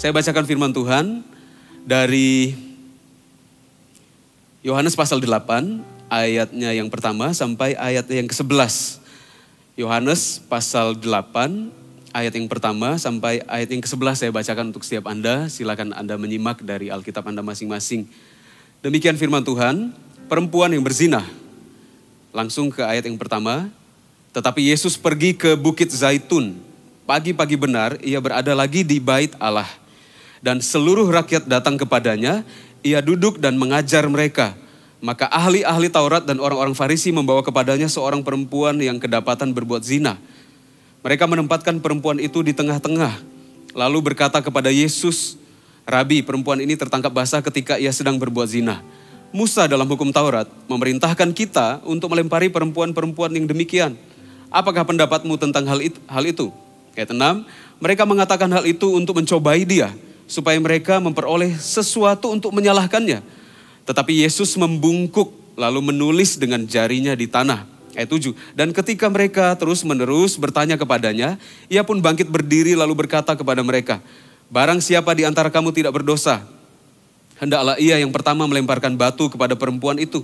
Saya bacakan firman Tuhan dari Yohanes pasal 8, ayatnya yang pertama sampai ayat yang ke-11. Yohanes pasal 8, ayat yang pertama sampai ayat yang ke-11 saya bacakan untuk setiap Anda. Silakan Anda menyimak dari Alkitab Anda masing-masing. Demikian firman Tuhan, perempuan yang berzina. Langsung ke ayat yang pertama. Tetapi Yesus pergi ke Bukit Zaitun. Pagi-pagi benar ia berada lagi di bait Allah. Dan seluruh rakyat datang kepadanya, ia duduk dan mengajar mereka. Maka ahli-ahli Taurat dan orang-orang Farisi membawa kepadanya seorang perempuan yang kedapatan berbuat zina. Mereka menempatkan perempuan itu di tengah-tengah. Lalu berkata kepada Yesus, Rabi, perempuan ini tertangkap basah ketika ia sedang berbuat zina. Musa dalam hukum Taurat memerintahkan kita untuk melempari perempuan-perempuan yang demikian. Apakah pendapatmu tentang hal itu? Ayat 6, mereka mengatakan hal itu untuk mencobai dia, supaya mereka memperoleh sesuatu untuk menyalahkannya. Tetapi Yesus membungkuk lalu menulis dengan jarinya di tanah. Ayat 7. Dan ketika mereka terus-menerus bertanya kepadanya, ia pun bangkit berdiri lalu berkata kepada mereka, barang siapa di antara kamu tidak berdosa, hendaklah ia yang pertama melemparkan batu kepada perempuan itu.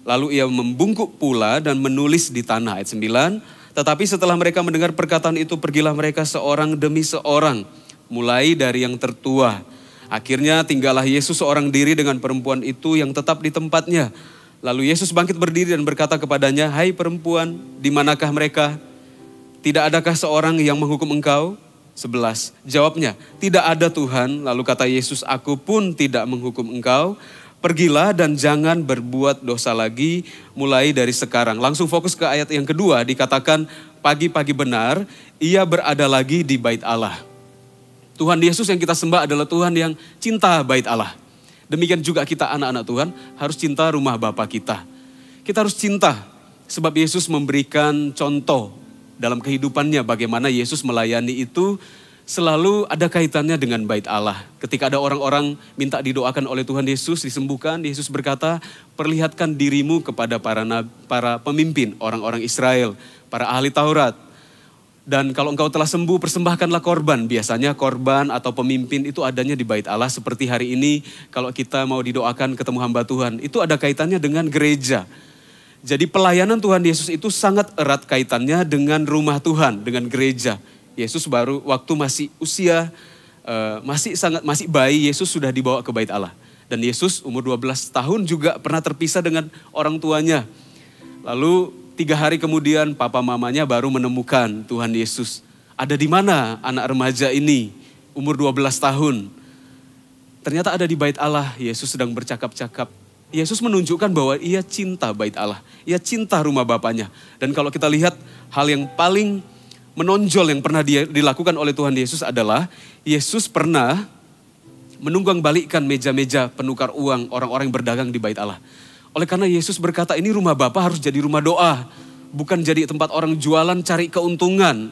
Lalu ia membungkuk pula dan menulis di tanah. Ayat 9. Tetapi setelah mereka mendengar perkataan itu, pergilah mereka seorang demi seorang, mulai dari yang tertua. Akhirnya tinggallah Yesus seorang diri dengan perempuan itu yang tetap di tempatnya. Lalu Yesus bangkit berdiri dan berkata kepadanya, hai perempuan, di manakah mereka? Tidak adakah seorang yang menghukum engkau? 11. Jawabnya, tidak ada Tuhan. Lalu kata Yesus, aku pun tidak menghukum engkau. Pergilah dan jangan berbuat dosa lagi mulai dari sekarang. Langsung fokus ke ayat yang kedua, dikatakan pagi-pagi benar, ia berada lagi di bait Allah. Tuhan Yesus yang kita sembah adalah Tuhan yang cinta bait Allah. Demikian juga kita anak-anak Tuhan harus cinta rumah Bapa kita. Kita harus cinta sebab Yesus memberikan contoh dalam kehidupannya bagaimana Yesus melayani itu selalu ada kaitannya dengan bait Allah. Ketika ada orang-orang minta didoakan oleh Tuhan Yesus disembuhkan, Yesus berkata, perlihatkan dirimu kepada para pemimpin orang-orang Israel, para ahli Taurat. Dan kalau engkau telah sembuh, persembahkanlah korban. Biasanya korban atau pemimpin itu adanya di bait Allah. Seperti hari ini kalau kita mau didoakan ketemu hamba Tuhan, itu ada kaitannya dengan gereja. Jadi pelayanan Tuhan Yesus itu sangat erat kaitannya dengan rumah Tuhan, dengan gereja. Yesus baru waktu masih usia, masih bayi, Yesus sudah dibawa ke bait Allah. Dan Yesus umur 12 tahun juga pernah terpisah dengan orang tuanya. Lalu 3 hari kemudian papa mamanya baru menemukan Tuhan Yesus. Ada di mana anak remaja ini umur 12 tahun? Ternyata ada di bait Allah. Yesus sedang bercakap-cakap. Yesus menunjukkan bahwa ia cinta bait Allah. Ia cinta rumah Bapanya. Dan kalau kita lihat hal yang paling menonjol yang pernah dilakukan oleh Tuhan Yesus adalah Yesus pernah menunggang balikkan meja-meja penukar uang orang-orang yang berdagang di bait Allah. Oleh karena Yesus berkata ini rumah Bapa harus jadi rumah doa. Bukan jadi tempat orang jualan cari keuntungan.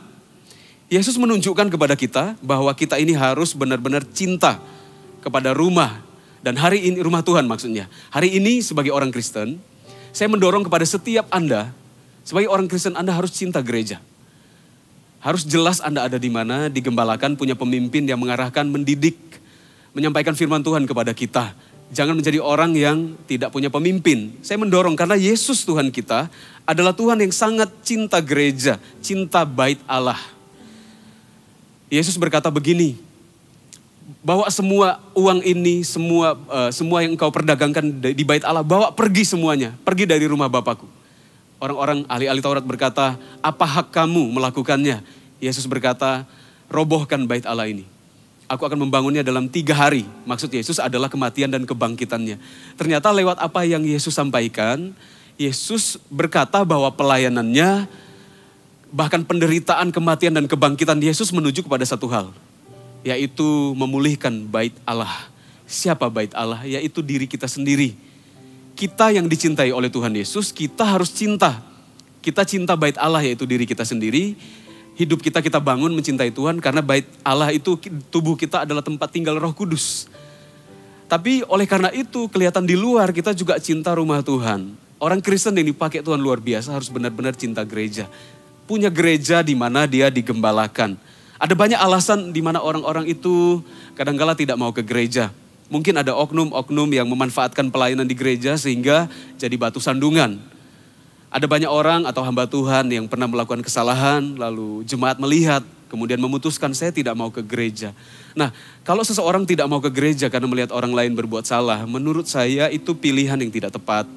Yesus menunjukkan kepada kita bahwa kita ini harus benar-benar cinta kepada rumah. Dan hari ini rumah Tuhan maksudnya. Hari ini sebagai orang Kristen, saya mendorong kepada setiap Anda. Sebagai orang Kristen Anda harus cinta gereja. Harus jelas Anda ada di mana, digembalakan, punya pemimpin yang mengarahkan, mendidik, menyampaikan firman Tuhan kepada kita. Jangan menjadi orang yang tidak punya pemimpin. Saya mendorong karena Yesus Tuhan kita adalah Tuhan yang sangat cinta gereja, cinta bait Allah. Yesus berkata begini, bawa semua uang ini, semua yang engkau perdagangkan di bait Allah, bawa pergi semuanya, pergi dari rumah Bapakku. Orang-orang ahli-ahli Taurat berkata, apa hak kamu melakukannya? Yesus berkata, robohkan bait Allah ini. Aku akan membangunnya dalam 3 hari. Maksud Yesus adalah kematian dan kebangkitannya. Ternyata lewat apa yang Yesus sampaikan, Yesus berkata bahwa pelayanannya, bahkan penderitaan, kematian dan kebangkitan Yesus menuju kepada satu hal. Yaitu memulihkan bait Allah. Siapa bait Allah? Yaitu diri kita sendiri. Kita yang dicintai oleh Tuhan Yesus, kita harus cinta. Kita cinta bait Allah yaitu diri kita sendiri. Hidup kita bangun mencintai Tuhan karena bait Allah itu tubuh kita adalah tempat tinggal Roh Kudus. Tapi oleh karena itu kelihatan di luar kita juga cinta rumah Tuhan. Orang Kristen yang dipakai Tuhan luar biasa harus benar-benar cinta gereja. Punya gereja di mana dia digembalakan. Ada banyak alasan di mana orang-orang itu kadangkala tidak mau ke gereja. Mungkin ada oknum-oknum yang memanfaatkan pelayanan di gereja sehingga jadi batu sandungan. Ada banyak orang atau hamba Tuhan yang pernah melakukan kesalahan, lalu jemaat melihat, kemudian memutuskan saya tidak mau ke gereja. Nah, kalau seseorang tidak mau ke gereja karena melihat orang lain berbuat salah, menurut saya itu pilihan yang tidak tepat.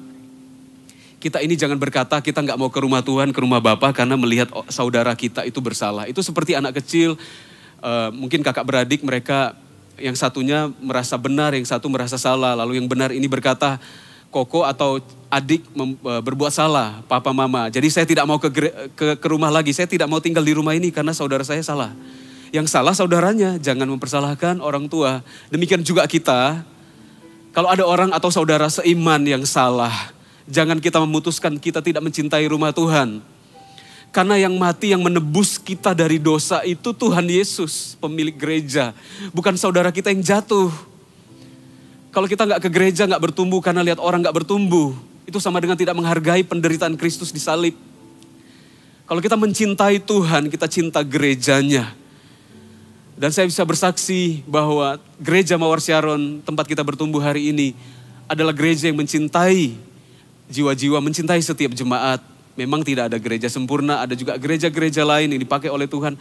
Kita ini jangan berkata kita nggak mau ke rumah Tuhan, ke rumah Bapa karena melihat saudara kita itu bersalah. Itu seperti anak kecil, mungkin kakak beradik mereka yang satunya merasa benar, yang satu merasa salah. Lalu yang benar ini berkata, koko atau adik berbuat salah, papa mama. Jadi saya tidak mau ke rumah lagi, saya tidak mau tinggal di rumah ini karena saudara saya salah. Yang salah saudaranya, jangan mempersalahkan orang tua. Demikian juga kita, kalau ada orang atau saudara seiman yang salah, jangan kita memutuskan kita tidak mencintai rumah Tuhan. Karena yang mati, yang menebus kita dari dosa itu Tuhan Yesus, pemilik gereja. Bukan saudara kita yang jatuh. Kalau kita nggak ke gereja, nggak bertumbuh karena lihat orang nggak bertumbuh, itu sama dengan tidak menghargai penderitaan Kristus di salib. Kalau kita mencintai Tuhan, kita cinta gerejanya. Dan saya bisa bersaksi bahwa gereja Mawar Syaron, tempat kita bertumbuh hari ini, adalah gereja yang mencintai jiwa-jiwa, mencintai setiap jemaat. Memang tidak ada gereja sempurna, ada juga gereja-gereja lain yang dipakai oleh Tuhan.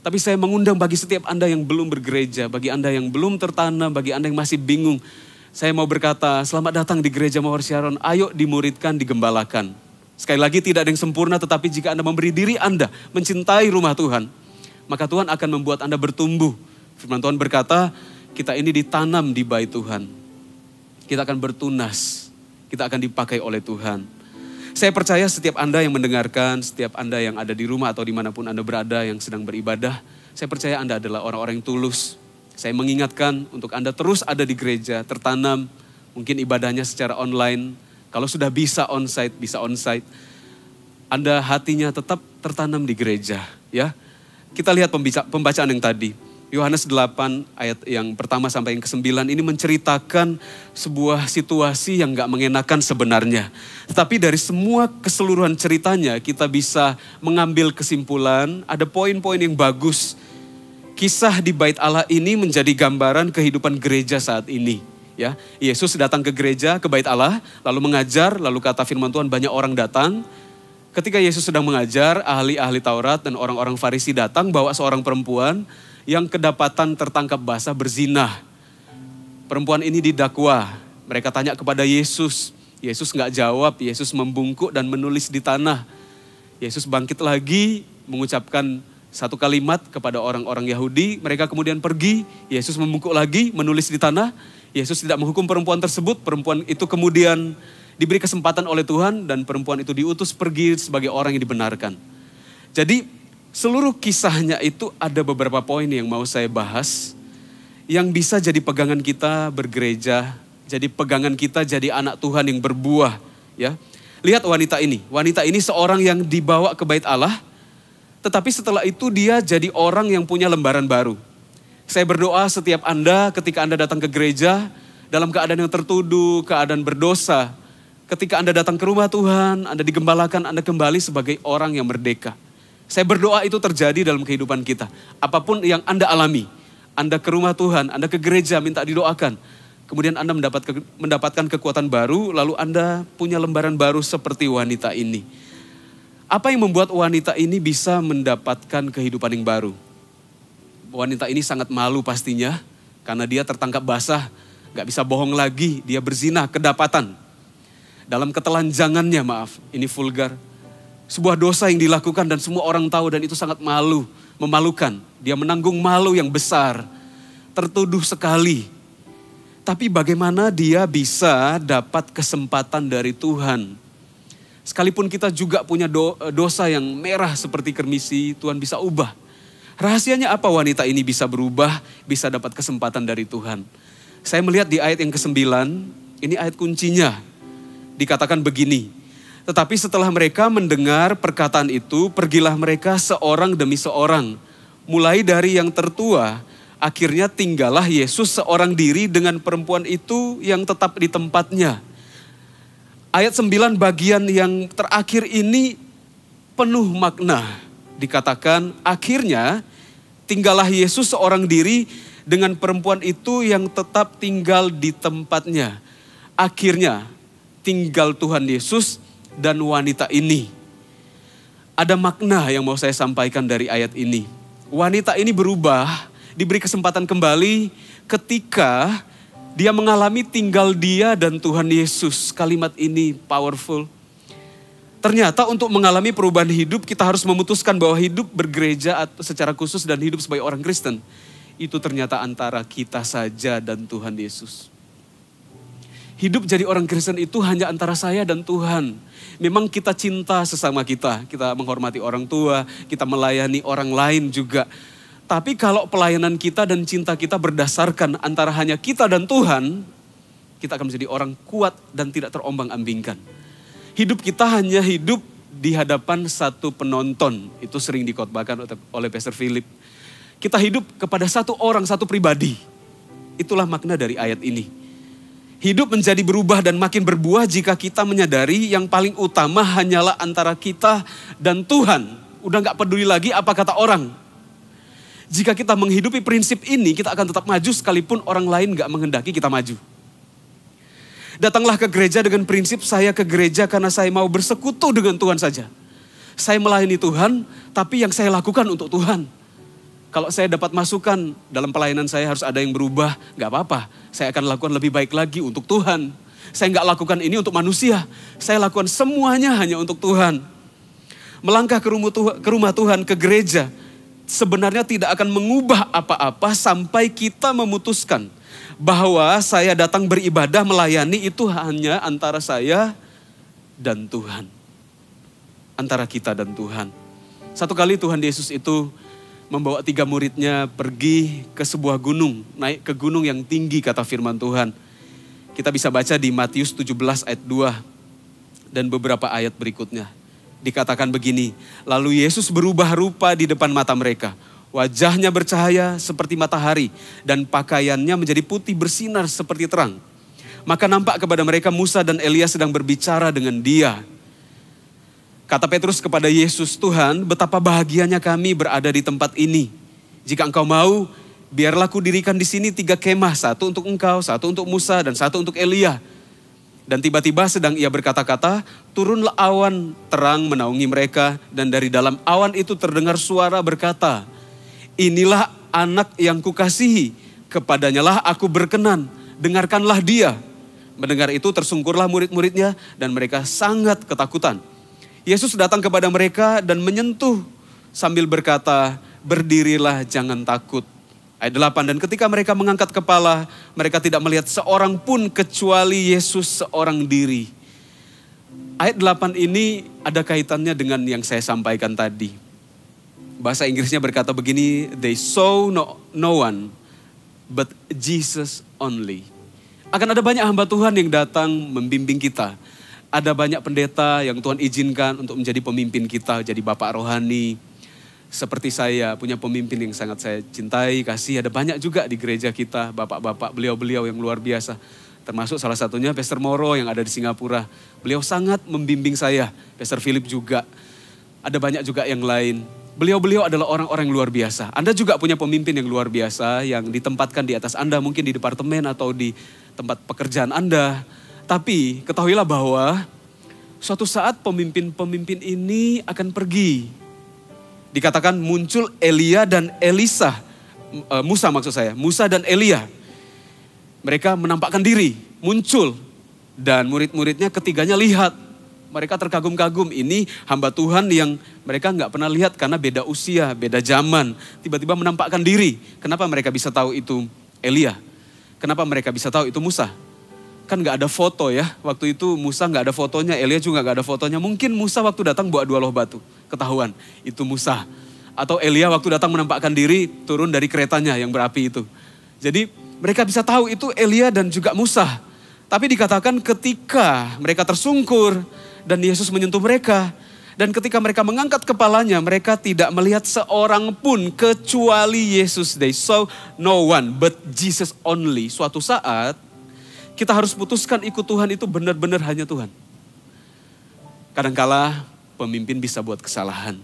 Tapi saya mengundang bagi setiap Anda yang belum bergereja, bagi Anda yang belum tertanam, bagi Anda yang masih bingung. Saya mau berkata, selamat datang di gereja Mawar Syaron, ayo dimuridkan, digembalakan. Sekali lagi tidak ada yang sempurna, tetapi jika Anda memberi diri Anda mencintai rumah Tuhan, maka Tuhan akan membuat Anda bertumbuh. Firman Tuhan berkata, kita ini ditanam di bait Tuhan. Kita akan bertunas, kita akan dipakai oleh Tuhan. Saya percaya setiap Anda yang mendengarkan, setiap Anda yang ada di rumah atau dimanapun Anda berada yang sedang beribadah, saya percaya Anda adalah orang-orang yang tulus. Saya mengingatkan untuk Anda terus ada di gereja, tertanam, mungkin ibadahnya secara online. Kalau sudah bisa onsite, bisa onsite. Anda hatinya tetap tertanam di gereja, ya. Kita lihat pembacaan yang tadi. Yohanes 8 ayat yang pertama sampai yang ke-9 ini menceritakan sebuah situasi yang gak mengenakan sebenarnya. Tetapi dari semua keseluruhan ceritanya kita bisa mengambil kesimpulan, ada poin-poin yang bagus. Kisah di bait Allah ini menjadi gambaran kehidupan gereja saat ini. Ya, Yesus datang ke gereja, ke bait Allah, lalu mengajar, lalu kata firman Tuhan banyak orang datang. Ketika Yesus sedang mengajar, ahli-ahli Taurat dan orang-orang Farisi datang bawa seorang perempuan yang kedapatan tertangkap basah berzina. Perempuan ini didakwa. Mereka tanya kepada Yesus. Yesus nggak jawab. Yesus membungkuk dan menulis di tanah. Yesus bangkit lagi mengucapkan satu kalimat kepada orang-orang Yahudi. Mereka kemudian pergi. Yesus membungkuk lagi menulis di tanah. Yesus tidak menghukum perempuan tersebut. Perempuan itu kemudian diberi kesempatan oleh Tuhan dan perempuan itu diutus pergi sebagai orang yang dibenarkan. Jadi seluruh kisahnya itu ada beberapa poin yang mau saya bahas yang bisa jadi pegangan kita bergereja, jadi pegangan kita jadi anak Tuhan yang berbuah, ya. Lihat wanita ini seorang yang dibawa ke bait Allah, tetapi setelah itu dia jadi orang yang punya lembaran baru. Saya berdoa setiap Anda ketika Anda datang ke gereja dalam keadaan yang tertuduh, keadaan berdosa, ketika Anda datang ke rumah Tuhan, Anda digembalakan, Anda kembali sebagai orang yang merdeka. Saya berdoa itu terjadi dalam kehidupan kita. Apapun yang Anda alami, Anda ke rumah Tuhan, Anda ke gereja minta didoakan. Kemudian Anda mendapatkan kekuatan baru, lalu Anda punya lembaran baru seperti wanita ini. Apa yang membuat wanita ini bisa mendapatkan kehidupan yang baru? Wanita ini sangat malu pastinya, karena dia tertangkap basah, gak bisa bohong lagi, dia berzina, kedapatan. Dalam ketelanjangannya, maaf, ini vulgar. Sebuah dosa yang dilakukan dan semua orang tahu dan itu sangat memalukan. Dia menanggung malu yang besar, tertuduh sekali. Tapi bagaimana dia bisa dapat kesempatan dari Tuhan? Sekalipun kita juga punya dosa yang merah seperti kermisi, Tuhan bisa ubah. Rahasianya apa wanita ini bisa berubah, bisa dapat kesempatan dari Tuhan? Saya melihat di ayat yang ke-9, ini ayat kuncinya. Dikatakan begini, tetapi setelah mereka mendengar perkataan itu, pergilah mereka seorang demi seorang. Mulai dari yang tertua, akhirnya tinggallah Yesus seorang diri dengan perempuan itu yang tetap di tempatnya. Ayat 9 bagian yang terakhir ini penuh makna. Dikatakan akhirnya Tinggallah Yesus seorang diri dengan perempuan itu yang tetap tinggal di tempatnya. Akhirnya tinggal Tuhan Yesus dan wanita ini. Ada makna yang mau saya sampaikan dari ayat ini. Wanita ini berubah, diberi kesempatan kembali ketika dia mengalami tinggal dia dan Tuhan Yesus. Kalimat ini powerful. Ternyata untuk mengalami perubahan hidup kita harus memutuskan bahwa hidup bergereja secara khusus dan hidup sebagai orang Kristen. Itu ternyata antara kita saja dan Tuhan Yesus. Hidup jadi orang Kristen itu hanya antara saya dan Tuhan. Memang kita cinta sesama kita menghormati orang tua, kita melayani orang lain juga. Tapi kalau pelayanan kita dan cinta kita berdasarkan antara hanya kita dan Tuhan, kita akan menjadi orang kuat dan tidak terombang-ambingkan. Hidup kita hanya hidup di hadapan satu penonton. Itu sering dikhotbahkan oleh Pastor Philip. Kita hidup kepada satu orang, satu pribadi. Itulah makna dari ayat ini. Hidup menjadi berubah dan makin berbuah jika kita menyadari yang paling utama hanyalah antara kita dan Tuhan. Udah gak peduli lagi apa kata orang. Jika kita menghidupi prinsip ini, kita akan tetap maju sekalipun orang lain gak menghendaki kita maju. Datanglah ke gereja dengan prinsip saya ke gereja karena saya mau bersekutu dengan Tuhan saja. Saya melayani Tuhan, tapi yang saya lakukan untuk Tuhan. Kalau saya dapat masukan dalam pelayanan saya harus ada yang berubah, gak apa-apa. Saya akan lakukan lebih baik lagi untuk Tuhan. Saya gak lakukan ini untuk manusia. Saya lakukan semuanya hanya untuk Tuhan. Melangkah ke rumah Tuhan, ke gereja, sebenarnya tidak akan mengubah apa-apa sampai kita memutuskan bahwa saya datang beribadah melayani itu hanya antara saya dan Tuhan. Antara kita dan Tuhan. Satu kali Tuhan Yesus itu membawa 3 muridnya pergi ke sebuah gunung, naik ke gunung yang tinggi kata firman Tuhan. Kita bisa baca di Matius 17 ayat 2 dan beberapa ayat berikutnya. Dikatakan begini, lalu Yesus berubah rupa di depan mata mereka. Wajahnya bercahaya seperti matahari dan pakaiannya menjadi putih bersinar seperti terang. Maka nampak kepada mereka Musa dan Elia sedang berbicara dengan dia. Kata Petrus kepada Yesus, Tuhan, betapa bahagianya kami berada di tempat ini. Jika engkau mau, biarlah kudirikan di sini 3 kemah, satu untuk engkau, satu untuk Musa, dan satu untuk Elia. Dan tiba-tiba sedang ia berkata-kata, turunlah awan terang menaungi mereka, dan dari dalam awan itu terdengar suara berkata, inilah anak yang kukasihi, kepadanya lah aku berkenan, dengarkanlah dia. Mendengar itu tersungkurlah murid-muridnya, dan mereka sangat ketakutan. Yesus datang kepada mereka dan menyentuh sambil berkata, berdirilah jangan takut. Ayat 8, dan ketika mereka mengangkat kepala, mereka tidak melihat seorang pun kecuali Yesus seorang diri. Ayat 8 ini ada kaitannya dengan yang saya sampaikan tadi. Bahasa Inggrisnya berkata begini, they saw no one but Jesus only. Akan ada banyak hamba Tuhan yang datang membimbing kita. Ada banyak pendeta yang Tuhan izinkan untuk menjadi pemimpin kita, jadi bapak rohani. Seperti saya punya pemimpin yang sangat saya cintai, kasih. Ada banyak juga di gereja kita, bapak-bapak, beliau-beliau yang luar biasa. Termasuk salah satunya Pastor Moro yang ada di Singapura. Beliau sangat membimbing saya, Pastor Philip juga. Ada banyak juga yang lain. Beliau-beliau adalah orang-orang yang luar biasa. Anda juga punya pemimpin yang luar biasa yang ditempatkan di atas Anda, mungkin di departemen atau di tempat pekerjaan Anda. Tapi ketahuilah bahwa suatu saat pemimpin-pemimpin ini akan pergi. Dikatakan muncul Elia dan Elisa, Musa maksud saya, Musa dan Elia. Mereka menampakkan diri, muncul. Dan murid-muridnya ketiganya lihat. Mereka terkagum-kagum, ini hamba Tuhan yang mereka gak pernah lihat karena beda usia, beda zaman. Tiba-tiba menampakkan diri. Kenapa mereka bisa tahu itu Elia? Kenapa mereka bisa tahu itu Musa? Kan gak ada foto ya, waktu itu Musa gak ada fotonya, Elia juga gak ada fotonya. Mungkin Musa waktu datang bawa 2 loh batu, ketahuan itu Musa. Atau Elia waktu datang menampakkan diri, turun dari keretanya yang berapi itu. Jadi mereka bisa tahu itu Elia dan juga Musa. Tapi dikatakan ketika mereka tersungkur dan Yesus menyentuh mereka. Dan ketika mereka mengangkat kepalanya, mereka tidak melihat seorang pun kecuali Yesus. They saw no one but Jesus only. Suatu saat, kita harus putuskan ikut Tuhan itu benar-benar hanya Tuhan. Kadangkala pemimpin bisa buat kesalahan.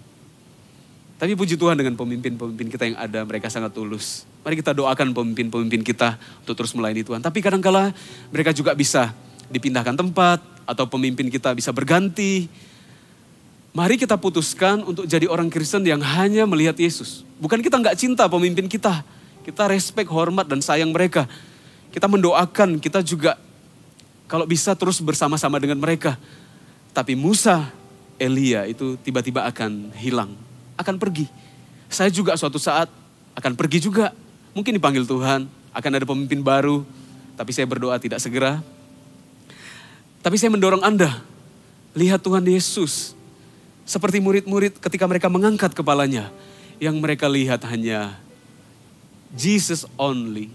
Tapi puji Tuhan dengan pemimpin-pemimpin kita yang ada, mereka sangat tulus. Mari kita doakan pemimpin-pemimpin kita untuk terus melayani Tuhan. Tapi kadangkala mereka juga bisa dipindahkan tempat atau pemimpin kita bisa berganti. Mari kita putuskan untuk jadi orang Kristen yang hanya melihat Yesus. Bukan kita nggak cinta pemimpin kita. Kita respect, hormat, dan sayang mereka. Kita mendoakan, kita juga kalau bisa terus bersama-sama dengan mereka. Tapi Musa, Elia itu tiba-tiba akan hilang. Akan pergi. Saya juga suatu saat akan pergi juga. Mungkin dipanggil Tuhan, akan ada pemimpin baru. Tapi saya berdoa tidak segera. Tapi saya mendorong Anda, lihat Tuhan Yesus. Seperti murid-murid ketika mereka mengangkat kepalanya. Yang mereka lihat hanya Jesus only.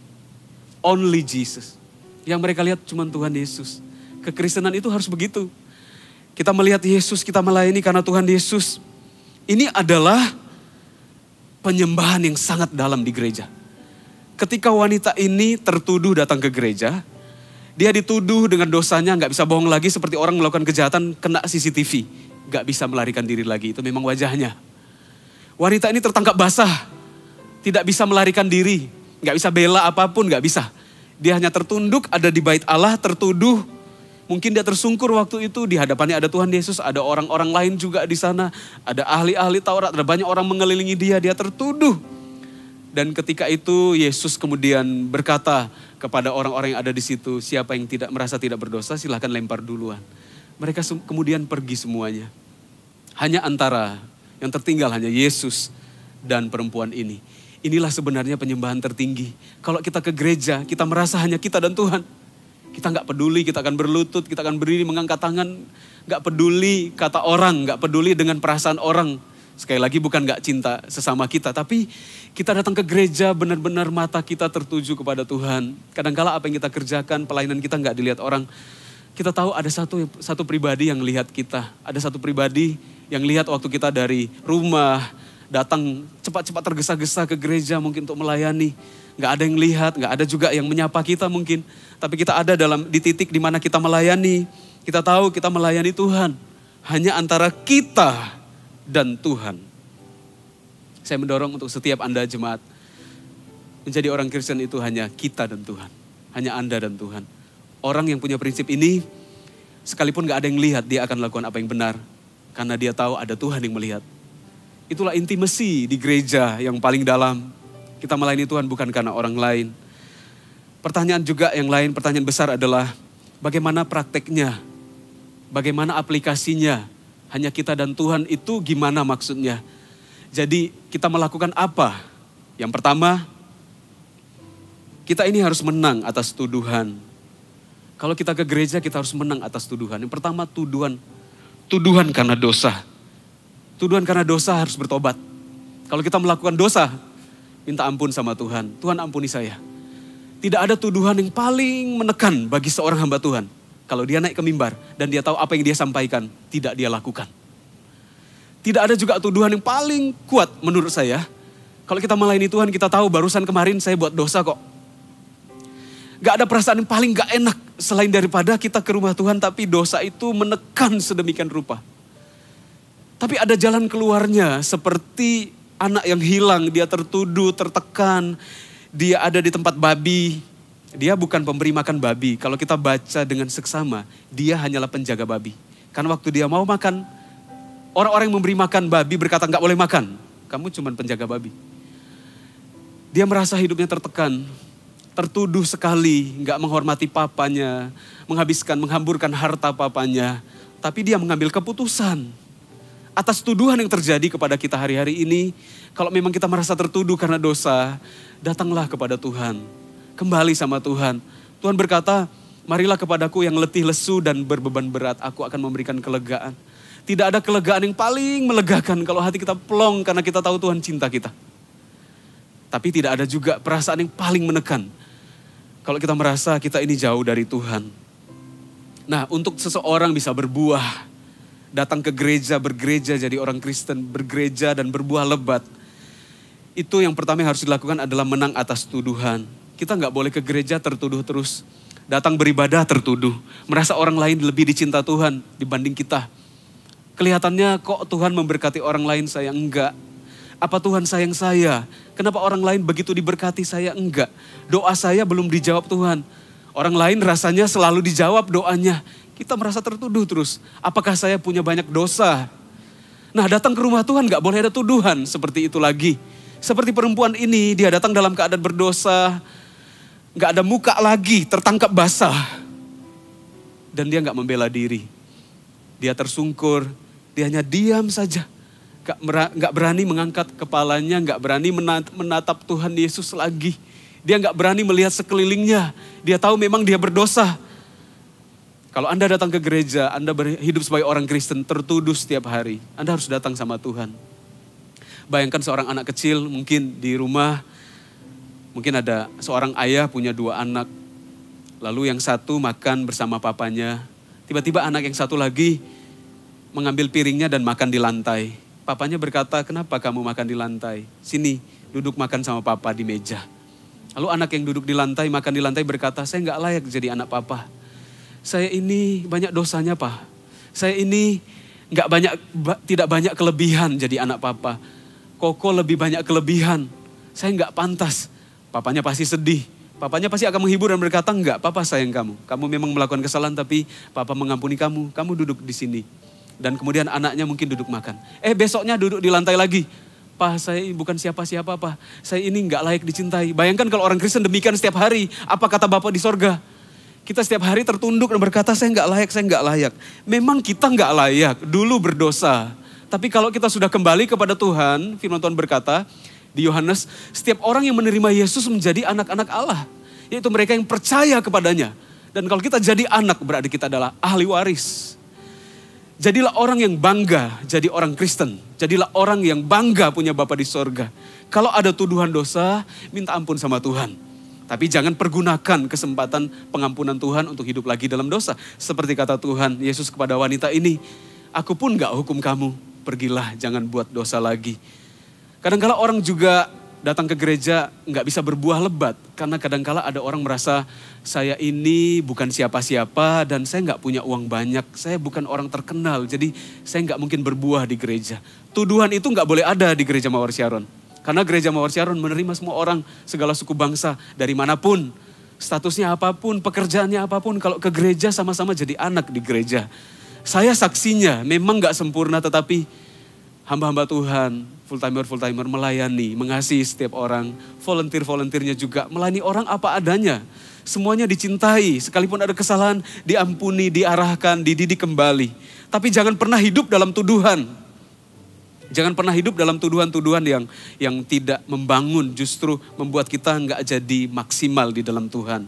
Only Jesus. Yang mereka lihat cuma Tuhan Yesus. Kekristenan itu harus begitu. Kita melihat Yesus, kita melayani karena Tuhan Yesus. Ini adalah penyembahan yang sangat dalam di gereja. Ketika wanita ini tertuduh datang ke gereja, dia dituduh dengan dosanya, gak bisa bohong lagi seperti orang melakukan kejahatan kena CCTV. Gak bisa melarikan diri lagi, itu memang wajahnya. Wanita ini tertangkap basah, tidak bisa melarikan diri, gak bisa bela apapun, gak bisa. Dia hanya tertunduk, ada di bait Allah, tertuduh. Mungkin dia tersungkur waktu itu, di hadapannya ada Tuhan Yesus, ada orang-orang lain juga di sana. Ada ahli-ahli Taurat, ada banyak orang mengelilingi dia tertuduh. Dan ketika itu Yesus kemudian berkata kepada orang-orang yang ada di situ, siapa yang tidak merasa tidak berdosa silahkan lempar duluan. Mereka kemudian pergi semuanya. Hanya antara yang tertinggal hanya Yesus dan perempuan ini. Inilah sebenarnya penyembahan tertinggi. Kalau kita ke gereja, kita merasa hanya kita dan Tuhan. Kita gak peduli, kita akan berlutut, kita akan berdiri mengangkat tangan. Gak peduli kata orang, gak peduli dengan perasaan orang. Sekali lagi bukan gak cinta sesama kita, tapi kita datang ke gereja benar-benar mata kita tertuju kepada Tuhan. Kadangkala apa yang kita kerjakan, pelayanan kita gak dilihat orang. Kita tahu ada satu pribadi yang lihat kita. Ada satu pribadi yang lihat waktu kita dari rumah, datang cepat-cepat tergesa-gesa ke gereja mungkin untuk melayani. Gak ada yang lihat, gak ada juga yang menyapa kita mungkin. Tapi kita ada di titik di mana kita melayani. Kita tahu kita melayani Tuhan. Hanya antara kita dan Tuhan. Saya mendorong untuk setiap Anda jemaat. Menjadi orang Kristen itu hanya kita dan Tuhan. Hanya Anda dan Tuhan. Orang yang punya prinsip ini, sekalipun gak ada yang lihat, dia akan lakukan apa yang benar. Karena dia tahu ada Tuhan yang melihat. Itulah intimasi di gereja yang paling dalam. Kita melayani Tuhan bukan karena orang lain. Pertanyaan juga yang lain, pertanyaan besar adalah bagaimana prakteknya? Bagaimana aplikasinya? Hanya kita dan Tuhan itu gimana maksudnya? Jadi kita melakukan apa? Yang pertama, kita ini harus menang atas tuduhan. Kalau kita ke gereja kita harus menang atas tuduhan. Yang pertama tuduhan karena dosa. Tuduhan karena dosa harus bertobat. Kalau kita melakukan dosa, minta ampun sama Tuhan. Tuhan ampuni saya. Tidak ada tuduhan yang paling menekan bagi seorang hamba Tuhan. Kalau dia naik ke mimbar dan dia tahu apa yang dia sampaikan, tidak dia lakukan. Tidak ada juga tuduhan yang paling kuat menurut saya. Kalau kita melayani Tuhan, kita tahu barusan kemarin saya buat dosa kok. Gak ada perasaan yang paling gak enak selain daripada kita ke rumah Tuhan tapi dosa itu menekan sedemikian rupa. Tapi ada jalan keluarnya seperti anak yang hilang, dia tertuduh, tertekan, dia ada di tempat babi. Dia bukan pemberi makan babi. Kalau kita baca dengan seksama, dia hanyalah penjaga babi. Karena waktu dia mau makan, orang-orang yang memberi makan babi berkata gak boleh makan. Kamu cuma penjaga babi. Dia merasa hidupnya tertekan, tertuduh sekali, gak menghormati papanya, menghamburkan harta papanya. Tapi dia mengambil keputusan. Atas tuduhan yang terjadi kepada kita hari-hari ini, kalau memang kita merasa tertuduh karena dosa, datanglah kepada Tuhan. Kembali sama Tuhan. Tuhan berkata, marilah kepadaku yang letih lesu dan berbeban berat, aku akan memberikan kelegaan. Tidak ada kelegaan yang paling melegakan kalau hati kita plong karena kita tahu Tuhan cinta kita. Tapi tidak ada juga perasaan yang paling menekan kalau kita merasa kita ini jauh dari Tuhan. Nah, untuk seseorang bisa berbuah, datang ke gereja, bergereja jadi orang Kristen, bergereja dan berbuah lebat. Itu yang pertama yang harus dilakukan adalah menang atas tuduhan. Kita gak boleh ke gereja tertuduh terus. Datang beribadah tertuduh. Merasa orang lain lebih dicinta Tuhan dibanding kita. Kelihatannya kok Tuhan memberkati orang lain, saya enggak. Apa Tuhan sayang saya? Kenapa orang lain begitu diberkati, saya enggak? Doa saya belum dijawab Tuhan. Orang lain rasanya selalu dijawab doanya. Kita merasa tertuduh terus. Apakah saya punya banyak dosa? Nah, datang ke rumah Tuhan gak boleh ada tuduhan seperti itu lagi. Seperti perempuan ini, dia datang dalam keadaan berdosa. Gak ada muka lagi, tertangkap basah. Dan dia gak membela diri. Dia tersungkur, dia hanya diam saja. Gak berani mengangkat kepalanya, gak berani menatap Tuhan Yesus lagi. Dia gak berani melihat sekelilingnya. Dia tahu memang dia berdosa. Kalau Anda datang ke gereja, Anda hidup sebagai orang Kristen, tertuduh setiap hari. Anda harus datang sama Tuhan. Bayangkan seorang anak kecil mungkin di rumah, mungkin ada seorang ayah punya 2 anak. Lalu yang satu makan bersama papanya. Tiba-tiba anak yang satu lagi mengambil piringnya dan makan di lantai. Papanya berkata, kenapa kamu makan di lantai? Sini, duduk makan sama papa di meja. Lalu anak yang duduk di lantai, makan di lantai berkata, saya gak layak jadi anak papa. Saya ini banyak dosanya, Pak. Saya ini tidak banyak kelebihan jadi anak papa. Koko lebih banyak kelebihan. Saya nggak pantas. Papanya pasti sedih. Papanya pasti akan menghibur dan berkata, enggak, papa sayang kamu. Kamu memang melakukan kesalahan tapi papa mengampuni kamu. Kamu duduk di sini. Dan kemudian anaknya mungkin duduk makan. Besoknya duduk di lantai lagi. Pak, saya bukan siapa-siapa, Pak. Saya ini nggak layak dicintai. Bayangkan kalau orang Kristen demikian setiap hari. Apa kata Bapa di sorga? Kita setiap hari tertunduk dan berkata, saya nggak layak, saya nggak layak. Memang kita nggak layak, dulu berdosa. Tapi kalau kita sudah kembali kepada Tuhan, firman Tuhan berkata di Yohanes, setiap orang yang menerima Yesus menjadi anak-anak Allah. Yaitu mereka yang percaya kepadanya. Dan kalau kita jadi anak, berarti kita adalah ahli waris. Jadilah orang yang bangga jadi orang Kristen. Jadilah orang yang bangga punya Bapa di sorga. Kalau ada tuduhan dosa, minta ampun sama Tuhan. Tapi jangan pergunakan kesempatan pengampunan Tuhan untuk hidup lagi dalam dosa. Seperti kata Tuhan Yesus kepada wanita ini, aku pun gak hukum kamu, pergilah jangan buat dosa lagi. Kadang-kala orang juga datang ke gereja gak bisa berbuah lebat. Karena kadang-kala ada orang merasa, saya ini bukan siapa-siapa dan saya gak punya uang banyak. Saya bukan orang terkenal, jadi saya gak mungkin berbuah di gereja. Tuduhan itu gak boleh ada di gereja Mawar Syaron. Karena gereja Mawar Syaron menerima semua orang, segala suku bangsa, dari manapun. Statusnya apapun, pekerjaannya apapun, kalau ke gereja sama-sama jadi anak di gereja. Saya saksinya, memang gak sempurna tetapi hamba-hamba Tuhan, full-timer melayani, mengasihi setiap orang. Volunteer-volunteernya juga melayani orang apa adanya. Semuanya dicintai, sekalipun ada kesalahan, diampuni, diarahkan, dididik kembali. Tapi jangan pernah hidup dalam tuduhan. Jangan pernah hidup dalam tuduhan-tuduhan yang tidak membangun, justru membuat kita nggak jadi maksimal di dalam Tuhan.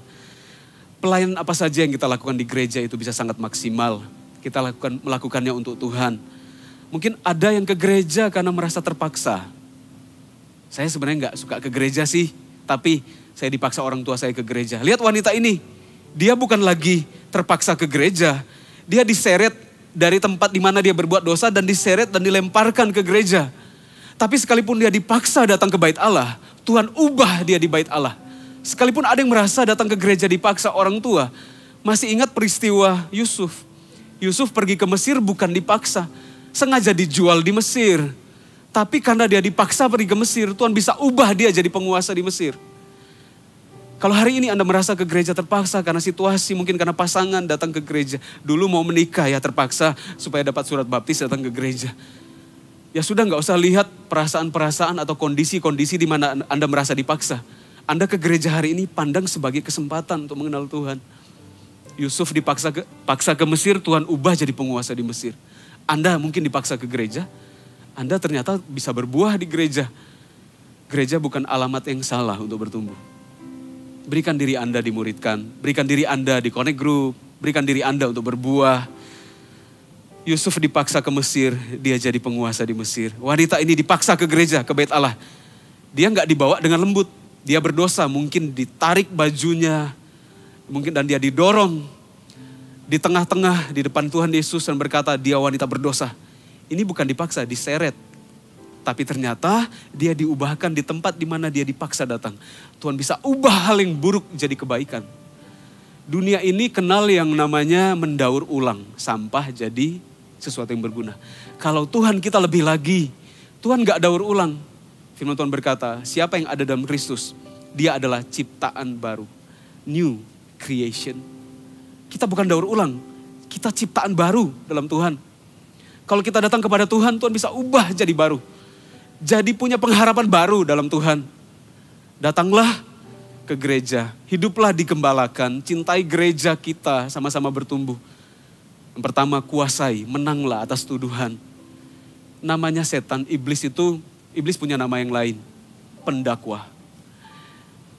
Pelayanan apa saja yang kita lakukan di gereja itu bisa sangat maksimal. Kita melakukannya untuk Tuhan. Mungkin ada yang ke gereja karena merasa terpaksa. Saya sebenarnya nggak suka ke gereja sih, tapi saya dipaksa orang tua saya ke gereja. Lihat wanita ini, dia bukan lagi terpaksa ke gereja, dia diseret dari tempat di mana dia berbuat dosa dan diseret dan dilemparkan ke gereja. Tapi sekalipun dia dipaksa datang ke bait Allah, Tuhan ubah dia di bait Allah. Sekalipun ada yang merasa datang ke gereja dipaksa orang tua, masih ingat peristiwa Yusuf. Yusuf pergi ke Mesir bukan dipaksa, sengaja dijual di Mesir. Tapi karena dia dipaksa pergi ke Mesir, Tuhan bisa ubah dia jadi penguasa di Mesir. Kalau hari ini Anda merasa ke gereja terpaksa karena situasi, mungkin karena pasangan datang ke gereja. Dulu mau menikah ya terpaksa supaya dapat surat baptis datang ke gereja. Ya sudah gak usah lihat perasaan-perasaan atau kondisi-kondisi di mana Anda merasa dipaksa. Anda ke gereja hari ini pandang sebagai kesempatan untuk mengenal Tuhan. Yusuf dipaksa ke Mesir, Tuhan ubah jadi penguasa di Mesir. Anda mungkin dipaksa ke gereja, Anda ternyata bisa berbuah di gereja. Gereja bukan alamat yang salah untuk bertumbuh. Berikan diri Anda dimuridkan, berikan diri Anda di connect group, berikan diri Anda untuk berbuah. Yusuf dipaksa ke Mesir, dia jadi penguasa di Mesir. Wanita ini dipaksa ke gereja, ke bait Allah. Dia gak dibawa dengan lembut, dia berdosa, mungkin ditarik bajunya, mungkin dan dia didorong di tengah-tengah di depan Tuhan Yesus dan berkata dia wanita berdosa. Ini bukan dipaksa, diseret. Tapi ternyata dia diubahkan di tempat di mana dia dipaksa datang. Tuhan bisa ubah hal yang buruk jadi kebaikan. Dunia ini kenal yang namanya mendaur ulang. Sampah jadi sesuatu yang berguna. Kalau Tuhan kita lebih lagi, Tuhan gak daur ulang. Firman Tuhan berkata, siapa yang ada dalam Kristus, dia adalah ciptaan baru. New creation. Kita bukan daur ulang, kita ciptaan baru dalam Tuhan. Kalau kita datang kepada Tuhan, Tuhan bisa ubah jadi baru. Jadi punya pengharapan baru dalam Tuhan. Datanglah ke gereja, hiduplah digembalakan, cintai gereja kita, sama-sama bertumbuh. Yang pertama, kuasai, menanglah atas tuduhan. Namanya setan, iblis punya nama yang lain, pendakwa.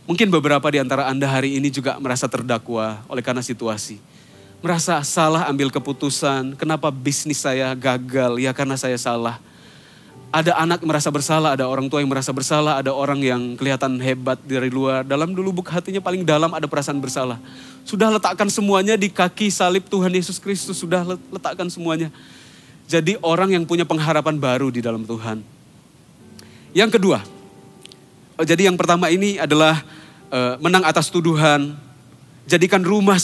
Mungkin beberapa di antara Anda hari ini juga merasa terdakwa oleh karena situasi. Merasa salah ambil keputusan, kenapa bisnis saya gagal, ya karena saya salah. Ada anak merasa bersalah, ada orang tua yang merasa bersalah, ada orang yang kelihatan hebat dari luar. Dalam lubuk hatinya paling dalam ada perasaan bersalah. Sudah letakkan semuanya di kaki salib Tuhan Yesus Kristus, sudah letakkan semuanya. Jadi orang yang punya pengharapan baru di dalam Tuhan. Yang kedua, jadi yang pertama ini adalah menang atas tuduhan. Jadikan rumah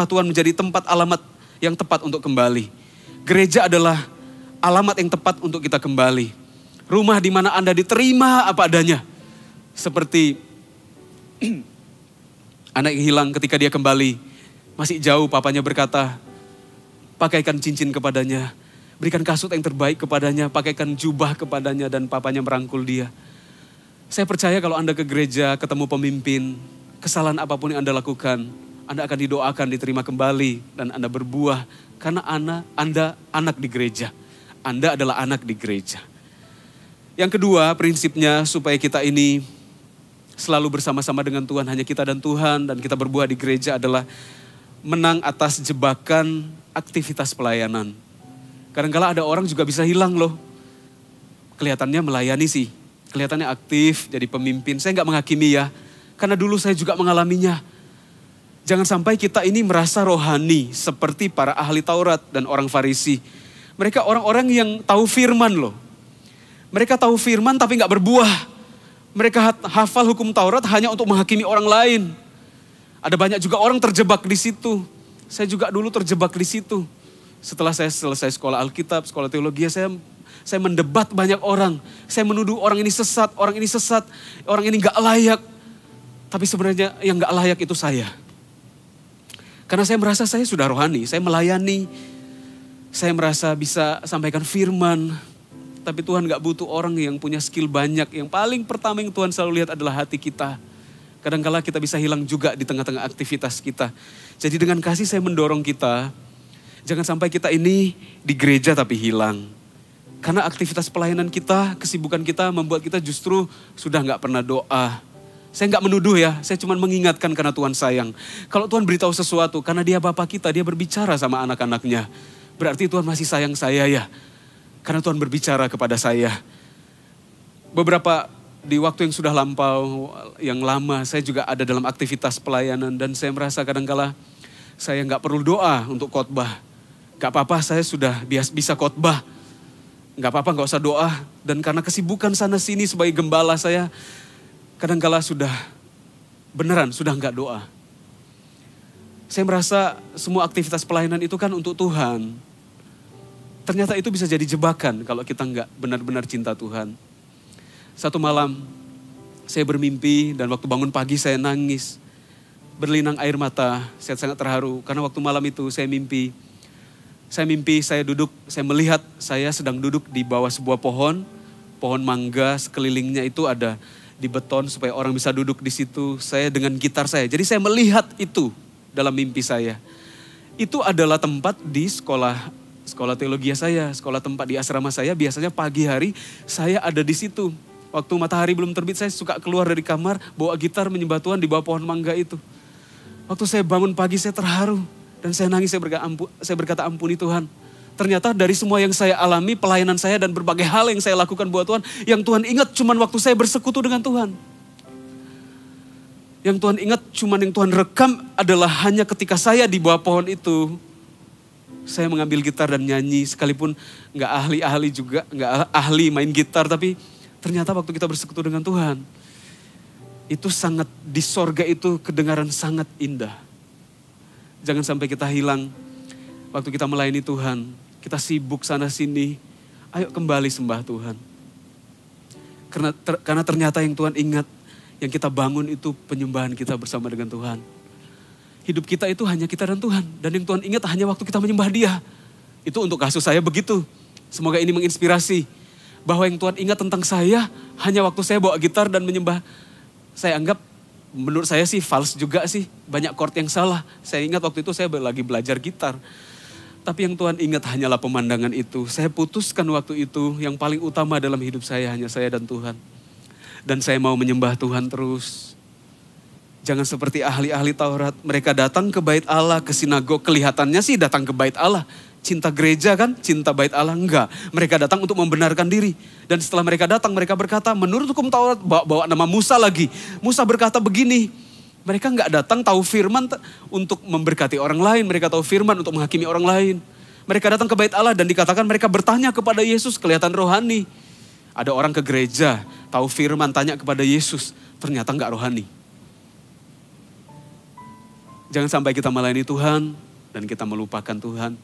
Tuhan menjadi tempat alamat yang tepat untuk kembali. Gereja adalah alamat yang tepat untuk kita kembali. Rumah di mana Anda diterima apa adanya. Seperti anak yang hilang ketika dia kembali. Masih jauh papanya berkata, pakaikan cincin kepadanya. Berikan kasut yang terbaik kepadanya. Pakaikan jubah kepadanya dan papanya merangkul dia. Saya percaya kalau Anda ke gereja, ketemu pemimpin, kesalahan apapun yang Anda lakukan, Anda akan didoakan, diterima kembali, dan Anda berbuah. Karena Anda anak di gereja. Anda adalah anak di gereja. Yang kedua, prinsipnya supaya kita ini selalu bersama-sama dengan Tuhan, hanya kita dan Tuhan, dan kita berbuah di gereja adalah menang atas jebakan aktivitas pelayanan. Kadang-kala ada orang juga bisa hilang loh. Kelihatannya melayani sih, kelihatannya aktif jadi pemimpin. Saya nggak menghakimi ya, karena dulu saya juga mengalaminya. Jangan sampai kita ini merasa rohani seperti para ahli Taurat dan orang Farisi. Mereka orang-orang yang tahu firman loh. Mereka tahu firman tapi gak berbuah. Mereka hafal hukum Taurat hanya untuk menghakimi orang lain. Ada banyak juga orang terjebak di situ. Saya juga dulu terjebak di situ. Setelah saya selesai sekolah Alkitab, sekolah teologi, saya mendebat banyak orang. Saya menuduh orang ini sesat, orang ini gak layak. Tapi sebenarnya yang gak layak itu saya. Karena saya merasa saya sudah rohani, saya melayani. Saya merasa bisa sampaikan firman, tapi Tuhan gak butuh orang yang punya skill banyak. Yang paling pertama yang Tuhan selalu lihat adalah hati kita. Kadang-kala kita bisa hilang juga di tengah-tengah aktivitas kita. Jadi dengan kasih saya mendorong kita, jangan sampai kita ini di gereja tapi hilang. Karena aktivitas pelayanan kita, kesibukan kita membuat kita justru sudah gak pernah doa. Saya gak menuduh ya, saya cuma mengingatkan karena Tuhan sayang. Kalau Tuhan beritahu sesuatu, karena dia Bapa kita, dia berbicara sama anak-anaknya. Berarti Tuhan masih sayang saya ya. Karena Tuhan berbicara kepada saya. Beberapa di waktu yang sudah lampau, yang lama, saya juga ada dalam aktivitas pelayanan. Dan saya merasa kadang-kala saya gak perlu doa untuk khotbah. Gak apa-apa, saya sudah bisa khotbah. Gak apa-apa, gak usah doa. Dan karena kesibukan sana sini sebagai gembala saya, kadang-kala sudah gak doa. Saya merasa semua aktivitas pelayanan itu kan untuk Tuhan. Ternyata itu bisa jadi jebakan kalau kita nggak benar-benar cinta Tuhan. Satu malam saya bermimpi dan waktu bangun pagi saya nangis. Berlinang air mata, saya sangat terharu. Karena waktu malam itu saya mimpi saya melihat saya sedang duduk di bawah sebuah pohon mangga, sekelilingnya itu ada di beton supaya orang bisa duduk di situ. Saya dengan gitar saya, jadi saya melihat itu dalam mimpi saya. Itu adalah tempat di sekolah teologi saya, sekolah tempat di asrama saya. Biasanya pagi hari saya ada di situ. Waktu matahari belum terbit saya suka keluar dari kamar, bawa gitar menyembah Tuhan di bawah pohon mangga itu. Waktu saya bangun pagi saya terharu dan saya nangis, saya berkata ampuni Tuhan. Ternyata dari semua yang saya alami, pelayanan saya dan berbagai hal yang saya lakukan buat Tuhan, yang Tuhan ingat cuman waktu saya bersekutu dengan Tuhan. Yang Tuhan ingat cuman yang Tuhan rekam adalah hanya ketika saya di bawah pohon itu. Saya mengambil gitar dan nyanyi, sekalipun gak ahli-ahli juga, gak ahli main gitar, tapi ternyata waktu kita bersekutu dengan Tuhan, itu sangat, di sorga itu kedengaran sangat indah. Jangan sampai kita hilang waktu kita melayani Tuhan, kita sibuk sana sini, ayo kembali sembah Tuhan. Karena ternyata yang Tuhan ingat, yang kita bangun itu penyembahan kita bersama dengan Tuhan. Hidup kita itu hanya kita dan Tuhan. Dan yang Tuhan ingat hanya waktu kita menyembah Dia. Itu untuk kasus saya begitu. Semoga ini menginspirasi. Bahwa yang Tuhan ingat tentang saya hanya waktu saya bawa gitar dan menyembah. Saya anggap, menurut saya sih false juga sih. Banyak chord yang salah. Saya ingat waktu itu saya lagi belajar gitar. Tapi yang Tuhan ingat hanyalah pemandangan itu. Saya putuskan waktu itu yang paling utama dalam hidup saya hanya saya dan Tuhan. Dan saya mau menyembah Tuhan terus. Jangan seperti ahli-ahli Taurat. Mereka datang ke bait Allah, ke sinagog. Kelihatannya sih datang ke bait Allah. Cinta gereja kan, cinta bait Allah. Enggak, mereka datang untuk membenarkan diri. Dan setelah mereka datang, mereka berkata, menurut hukum Taurat, bawa nama Musa lagi. Musa berkata begini. Mereka enggak datang tahu firman untuk memberkati orang lain. Mereka tahu firman untuk menghakimi orang lain. Mereka datang ke bait Allah dan dikatakan mereka bertanya kepada Yesus, kelihatan rohani. Ada orang ke gereja, tahu firman, tanya kepada Yesus, ternyata enggak rohani. Jangan sampai kita melayani Tuhan dan kita melupakan Tuhan.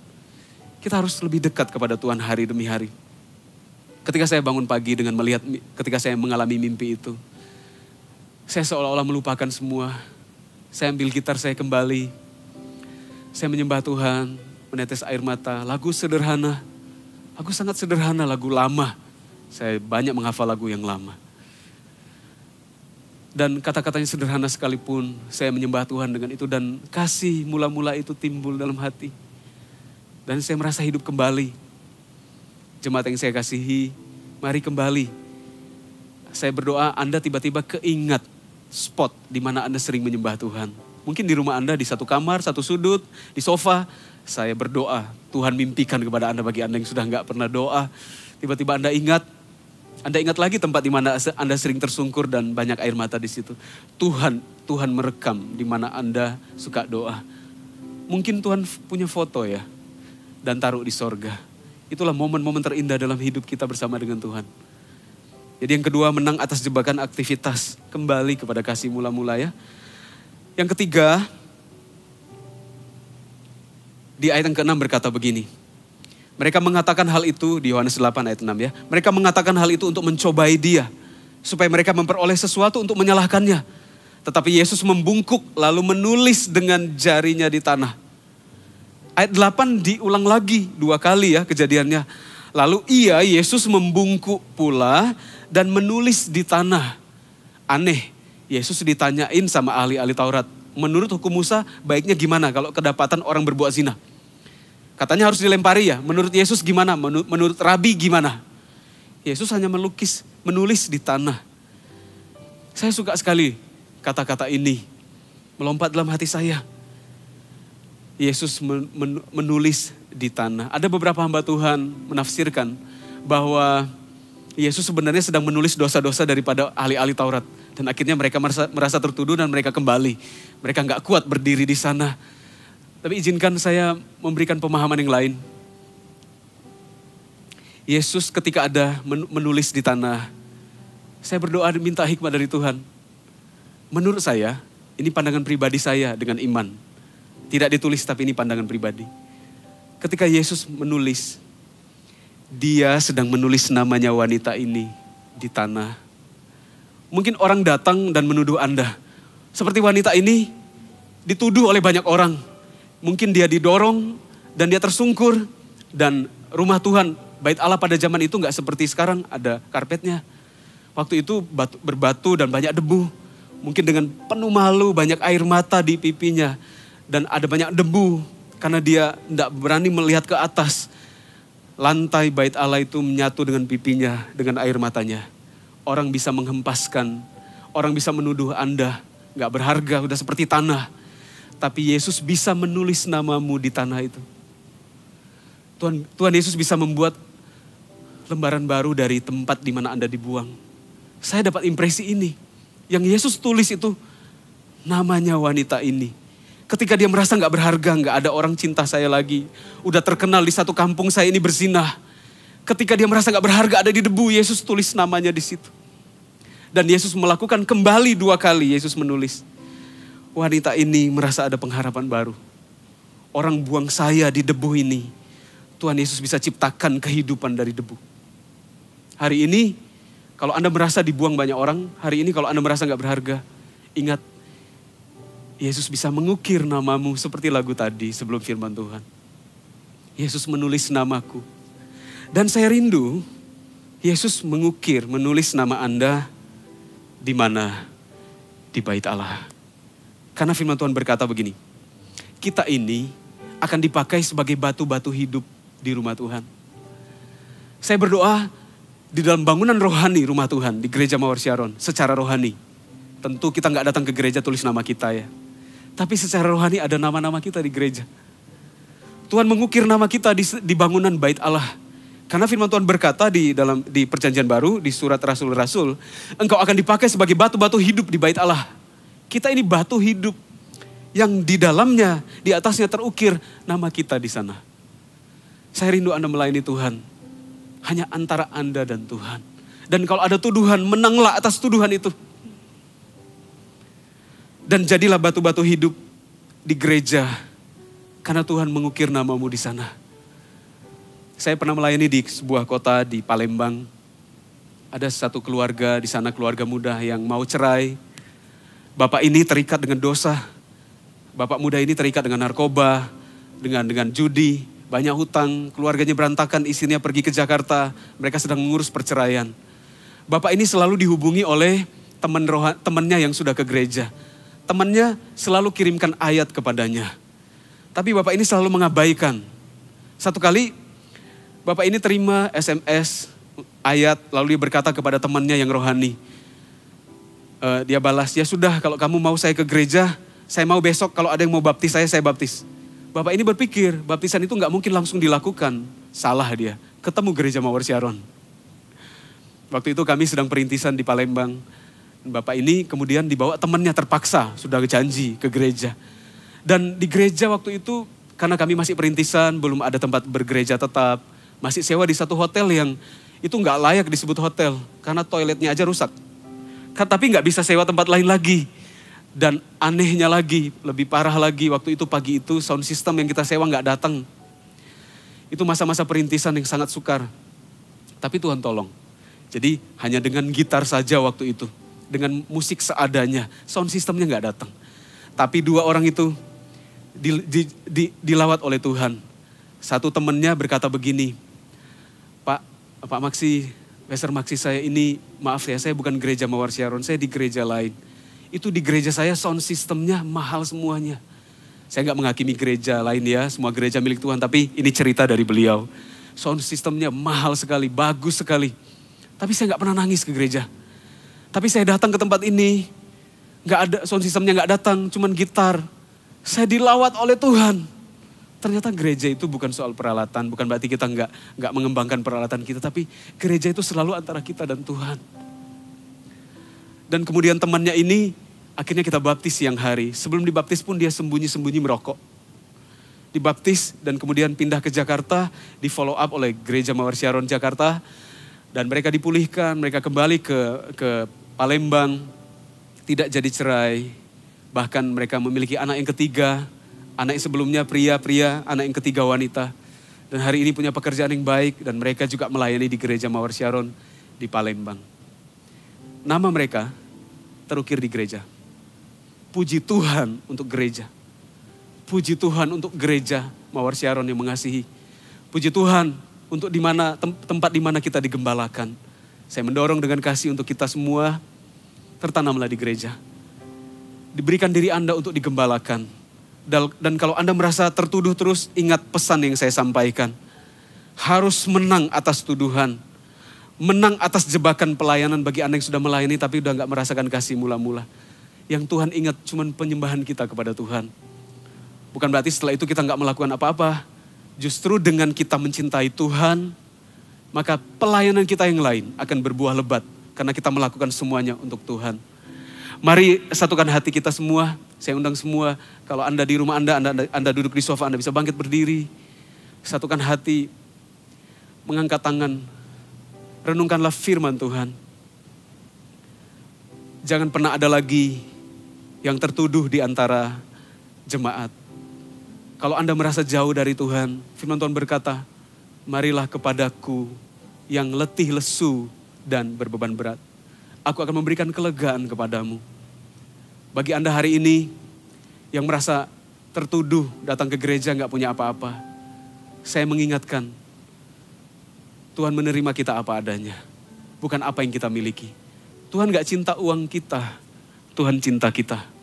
Kita harus lebih dekat kepada Tuhan hari demi hari. Ketika saya bangun pagi dengan melihat, ketika saya mengalami mimpi itu, saya seolah-olah melupakan semua. Saya ambil gitar, saya kembali. Saya menyembah Tuhan, menetes air mata. Lagu sederhana, lagu sangat sederhana, lagu lama. Saya banyak menghafal lagu yang lama. Dan kata-katanya sederhana sekalipun, saya menyembah Tuhan dengan itu. Dan kasih mula-mula itu timbul dalam hati. Dan saya merasa hidup kembali. Jemaat yang saya kasihi, mari kembali. Saya berdoa Anda tiba-tiba keingat spot di mana Anda sering menyembah Tuhan. Mungkin di rumah Anda di satu kamar, satu sudut, di sofa. Saya berdoa, Tuhan mimpikan kepada Anda bagi Anda yang sudah enggak pernah doa. Tiba-tiba Anda ingat lagi tempat di mana Anda sering tersungkur dan banyak air mata di situ. Tuhan merekam di mana Anda suka doa. Mungkin Tuhan punya foto ya dan taruh di sorga. Itulah momen-momen terindah dalam hidup kita bersama dengan Tuhan. Jadi yang kedua, menang atas jebakan aktivitas. Kembali kepada kasih mula-mula ya. Yang ketiga, di ayat yang ke-6 berkata begini. Mereka mengatakan hal itu, di Yohanes 8 ayat 6 ya. Mereka mengatakan hal itu untuk mencobai Dia. Supaya mereka memperoleh sesuatu untuk menyalahkannya. Tetapi Yesus membungkuk lalu menulis dengan jarinya di tanah. Ayat 8 diulang lagi 2 kali ya kejadiannya. Lalu Yesus membungkuk pula dan menulis di tanah. Aneh, Yesus ditanyain sama ahli-ahli Taurat. Menurut hukum Musa baiknya gimana kalau kedapatan orang berbuat zina? Katanya harus dilempari ya. Menurut Yesus gimana? Menurut Rabi gimana? Yesus hanya menulis di tanah. Saya suka sekali kata-kata ini. Melompat dalam hati saya. Yesus menulis di tanah. Ada beberapa hamba Tuhan menafsirkan bahwa Yesus sebenarnya sedang menulis dosa-dosa daripada ahli-ahli Taurat. Dan akhirnya mereka merasa tertuduh dan mereka kembali. Mereka gak kuat berdiri di sana. Tapi izinkan saya memberikan pemahaman yang lain. Yesus ketika ada menulis di tanah. Saya berdoa minta hikmat dari Tuhan. Menurut saya, ini pandangan pribadi saya dengan iman. Tidak ditulis tapi ini pandangan pribadi. Ketika Yesus menulis, Dia sedang menulis namanya wanita ini di tanah. Mungkin orang datang dan menuduh Anda. Seperti wanita ini dituduh oleh banyak orang. Mungkin dia didorong dan dia tersungkur. Dan rumah Tuhan, bait Allah pada zaman itu gak seperti sekarang ada karpetnya. Waktu itu berbatu dan banyak debu. Mungkin dengan penuh malu, banyak air mata di pipinya. Dan ada banyak debu karena dia tidak berani melihat ke atas. Lantai bait Allah itu menyatu dengan pipinya, dengan air matanya. Orang bisa menghempaskan, orang bisa menuduh Anda gak berharga, udah seperti tanah. Tapi Yesus bisa menulis namamu di tanah itu. Tuhan Yesus bisa membuat lembaran baru dari tempat di mana Anda dibuang. Saya dapat impresi ini. Yang Yesus tulis itu namanya wanita ini. Ketika dia merasa gak berharga, gak ada orang cinta saya lagi. Udah terkenal di satu kampung saya ini berzinah. Ketika dia merasa gak berharga ada di debu, Yesus tulis namanya di situ. Dan Yesus melakukan kembali 2 kali, Yesus menulis. Wanita ini merasa ada pengharapan baru. Orang buang saya di debu ini. Tuhan Yesus bisa ciptakan kehidupan dari debu. Hari ini Kalau Anda merasa dibuang banyak orang, hari ini kalau Anda merasa gak berharga, ingat, Yesus bisa mengukir namamu seperti lagu tadi sebelum firman Tuhan. Yesus menulis namaku. Dan saya rindu, Yesus mengukir, menulis nama Anda di mana? Di bait Allah. Karena firman Tuhan berkata begini, kita ini akan dipakai sebagai batu-batu hidup di rumah Tuhan. Saya berdoa di dalam bangunan rohani rumah Tuhan, di gereja Mawar Syaron, secara rohani. Tentu kita gak datang ke gereja tulis nama kita ya. Tapi secara rohani ada nama-nama kita di gereja. Tuhan mengukir nama kita di bangunan bait Allah. Karena firman Tuhan berkata di perjanjian baru, di surat Rasul-Rasul, engkau akan dipakai sebagai batu-batu hidup di bait Allah. Kita ini batu hidup yang di dalamnya, di atasnya terukir nama kita di sana. Saya rindu Anda melayani Tuhan. Hanya antara Anda dan Tuhan. Dan kalau ada tuduhan, menanglah atas tuduhan itu. Dan jadilah batu-batu hidup di gereja. Karena Tuhan mengukir namamu di sana. Saya pernah melayani di sebuah kota di Palembang. Ada satu keluarga di sana, keluarga muda yang mau cerai. Bapak ini terikat dengan dosa. Bapak muda ini terikat dengan narkoba, dengan judi, banyak hutang, keluarganya berantakan, istrinya pergi ke Jakarta. Mereka sedang mengurus perceraian. Bapak ini selalu dihubungi oleh temannya yang sudah ke gereja. Temannya selalu kirimkan ayat kepadanya. Tapi Bapak ini selalu mengabaikan. Satu kali Bapak ini terima SMS ayat lalu dia berkata kepada temannya yang rohani. Dia balas, ya sudah kalau kamu mau saya ke gereja, saya mau besok kalau ada yang mau baptis saya baptis. Bapak ini berpikir baptisan itu gak mungkin langsung dilakukan. Salah dia, ketemu gereja Mawar Syaron. Waktu itu kami sedang perintisan di Palembang. Bapak ini kemudian dibawa temannya terpaksa, sudah janji ke gereja. Dan di gereja waktu itu, karena kami masih perintisan, belum ada tempat bergereja tetap. Masih sewa di satu hotel yang itu gak layak disebut hotel. Karena toiletnya aja rusak. Tapi gak bisa sewa tempat lain lagi. Dan anehnya lagi, lebih parah lagi, waktu itu pagi itu sound system yang kita sewa gak datang. Itu masa-masa perintisan yang sangat sukar. Tapi Tuhan tolong. Jadi hanya dengan gitar saja waktu itu. Dengan musik seadanya, sound systemnya gak datang. Tapi dua orang itu dilawat oleh Tuhan. Satu temannya berkata begini, Pak Maksi, Pastor Maksi saya ini, maaf ya, saya bukan gereja Mawar Syaron, saya di gereja lain. Itu di gereja saya sound systemnya mahal semuanya. Saya gak menghakimi gereja lain ya, semua gereja milik Tuhan, tapi ini cerita dari beliau. Sound systemnya mahal sekali, bagus sekali. Tapi saya gak pernah nangis ke gereja. Tapi saya datang ke tempat ini, gak ada sound systemnya gak datang, cuman gitar. Saya dilawat oleh Tuhan. Ternyata gereja itu bukan soal peralatan, bukan berarti kita gak mengembangkan peralatan kita, tapi gereja itu selalu antara kita dan Tuhan. Dan kemudian temannya ini, akhirnya kita baptis siang hari. Sebelum dibaptis pun dia sembunyi-sembunyi merokok. Dibaptis dan kemudian pindah ke Jakarta, di follow up oleh gereja Mawar Syaron Jakarta. Dan mereka dipulihkan, mereka kembali ke Palembang, tidak jadi cerai, bahkan mereka memiliki anak yang ketiga, anak yang sebelumnya pria, anak yang ketiga wanita. Dan hari ini punya pekerjaan yang baik dan mereka juga melayani di gereja Mawar Syaron di Palembang. Nama mereka terukir di gereja. Puji Tuhan untuk gereja. Puji Tuhan untuk gereja Mawar Syaron yang mengasihi. Puji Tuhan untuk tempat di mana kita digembalakan. Saya mendorong dengan kasih untuk kita semua, tertanamlah di gereja. Diberikan diri Anda untuk digembalakan. Dan kalau Anda merasa tertuduh terus, ingat pesan yang saya sampaikan. Harus menang atas tuduhan. Menang atas jebakan pelayanan bagi Anda yang sudah melayani tapi udah gak merasakan kasih mula-mula. Yang Tuhan ingat cuman penyembahan kita kepada Tuhan. Bukan berarti setelah itu kita gak melakukan apa-apa. Justru dengan kita mencintai Tuhan, maka pelayanan kita yang lain akan berbuah lebat. Karena kita melakukan semuanya untuk Tuhan. Mari satukan hati kita semua. Saya undang semua, kalau Anda di rumah Anda duduk di sofa, Anda bisa bangkit berdiri. Satukan hati, mengangkat tangan. Renungkanlah firman Tuhan. Jangan pernah ada lagi yang tertuduh di antara jemaat. Kalau Anda merasa jauh dari Tuhan, firman Tuhan berkata, marilah kepadaku yang letih lesu dan berbeban berat. Aku akan memberikan kelegaan kepadamu. Bagi Anda hari ini yang merasa tertuduh datang ke gereja gak punya apa-apa, saya mengingatkan, Tuhan menerima kita apa adanya, bukan apa yang kita miliki. Tuhan gak cinta uang kita, Tuhan cinta kita.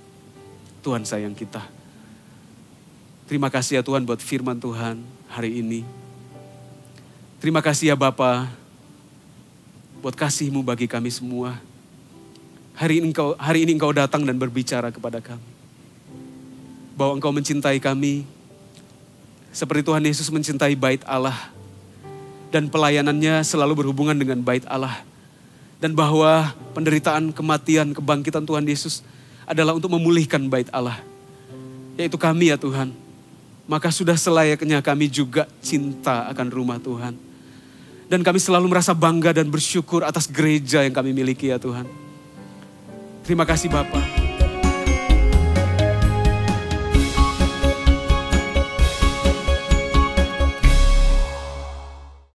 Tuhan sayang kita. Terima kasih ya Tuhan buat firman Tuhan hari ini. Terima kasih ya Bapa buat kasih-Mu bagi kami semua. Hari ini Engkau datang dan berbicara kepada kami. Bahwa Engkau mencintai kami seperti Tuhan Yesus mencintai bait Allah. Dan pelayanannya selalu berhubungan dengan bait Allah. Dan bahwa penderitaan, kematian, kebangkitan Tuhan Yesus adalah untuk memulihkan bait Allah. Yaitu kami ya Tuhan. Maka sudah selayaknya kami juga cinta akan rumah Tuhan. Dan kami selalu merasa bangga dan bersyukur atas gereja yang kami miliki ya Tuhan. Terima kasih Bapa.